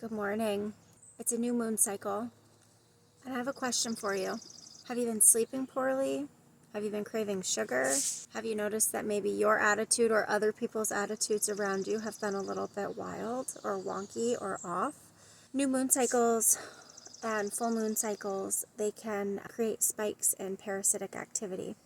Good morning. It's a new moon cycle, and I have a question for you. Have you been sleeping poorly? Have you been craving sugar? Have you noticed that maybe your attitude or other people's attitudes around you have been a little bit wild or wonky or off? New moon cycles and full moon cycles, they can create spikes in parasitic activity.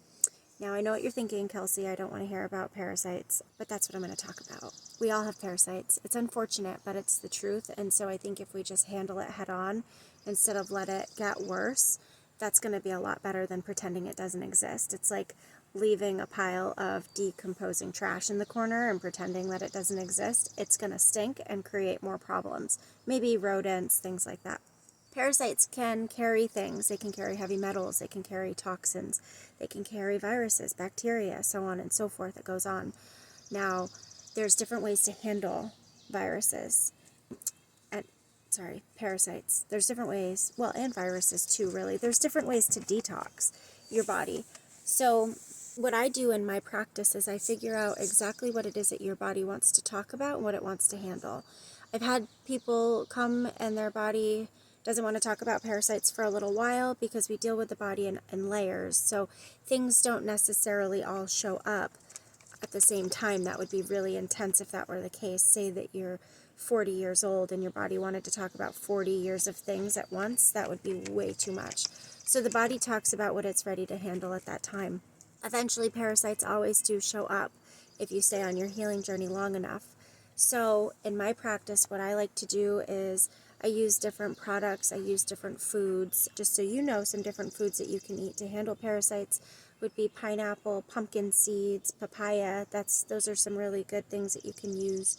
Now, I know what you're thinking, Kelsey. I don't want to hear about parasites, but that's what I'm going to talk about. We all have parasites. It's unfortunate, but it's the truth. And so I think if we just handle it head on instead of let it get worse, that's going to be a lot better than pretending it doesn't exist. It's like leaving a pile of decomposing trash in the corner and pretending that it doesn't exist. It's going to stink and create more problems. Maybe rodents, things like that. Parasites can carry things. They can carry heavy metals. They can carry toxins. They can carry viruses, bacteria, so on and so forth. It goes on. Now, there's different ways to handle viruses. Parasites. There's different ways, well, and viruses too, really. There's different ways to detox your body. So what I do in my practice is I figure out exactly what it is that your body wants to talk about and what it wants to handle. I've had people come and their body doesn't want to talk about parasites for a little while because we deal with the body in layers. So things don't necessarily all show up at the same time. That would be really intense if that were the case. Say that you're 40 years old and your body wanted to talk about 40 years of things at once. That would be way too much. So the body talks about what it's ready to handle at that time. Eventually, parasites always do show up if you stay on your healing journey long enough. So in my practice, what I like to do is I use different products, I use different foods. Just so you know, some different foods that you can eat to handle parasites would be pineapple, pumpkin seeds, papaya. Those are some really good things that you can use.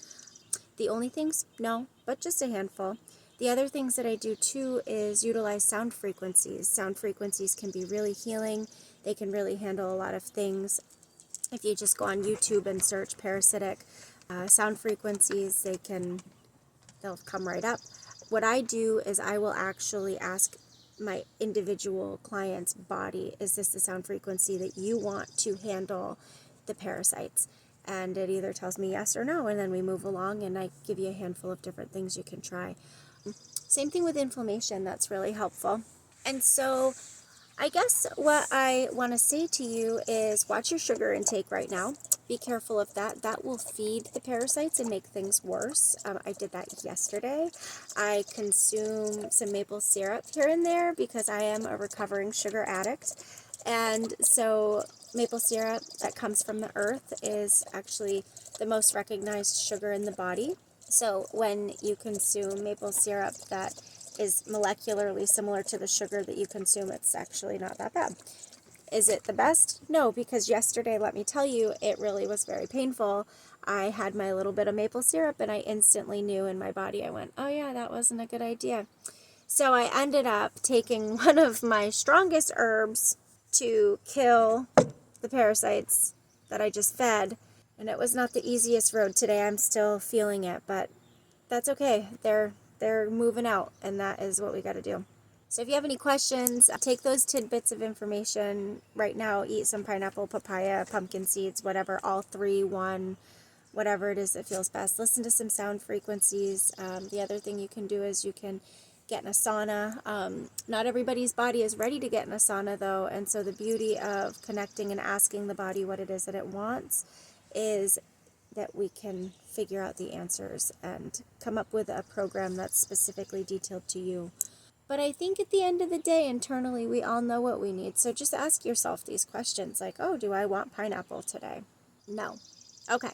The only things? No, but just a handful. The other things that I do too is utilize sound frequencies. Sound frequencies can be really healing. They can really handle a lot of things. If you just go on YouTube and search parasitic sound frequencies, they'll come right up. What I do is I will actually ask my individual client's body, is this the sound frequency that you want to handle the parasites? And it either tells me yes or no, and then we move along and I give you a handful of different things you can try. Same thing with inflammation, that's really helpful. And so I guess what I want to say to you is watch your sugar intake right now. Be careful of that. That will feed the parasites and make things worse. I did that yesterday. I consume some maple syrup here and there because I am a recovering sugar addict. And so maple syrup that comes from the earth is actually the most recognized sugar in the body. So when you consume maple syrup that is molecularly similar to the sugar that you consume, it's actually not that bad. Is it the best? No, because yesterday, let me tell you, it really was very painful. I had my little bit of maple syrup and I instantly knew in my body, I went, oh yeah, that wasn't a good idea. So I ended up taking one of my strongest herbs to kill the parasites that I just fed. And it was not the easiest road today. I'm still feeling it, but that's okay. They're moving out, and that is what we got to do. So if you have any questions, take those tidbits of information right now. Eat some pineapple, papaya, pumpkin seeds, whatever, all three, one, whatever it is that feels best. Listen to some sound frequencies. The other thing you can do is you can get in a sauna. Not everybody's body is ready to get in a sauna, though, and so the beauty of connecting and asking the body what it is that it wants is that we can figure out the answers and come up with a program that's specifically detailed to you. But I think at the end of the day, internally, we all know what we need. So just ask yourself these questions like, oh, do I want pineapple today? No. Okay.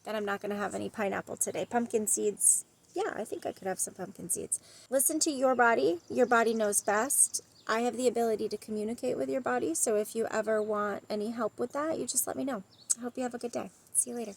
Then I'm not going to have any pineapple today. Pumpkin seeds, yeah, I think I could have some pumpkin seeds. Listen to your body. Your body knows best. I have the ability to communicate with your body. So if you ever want any help with that, you just let me know. I hope you have a good day. See you later.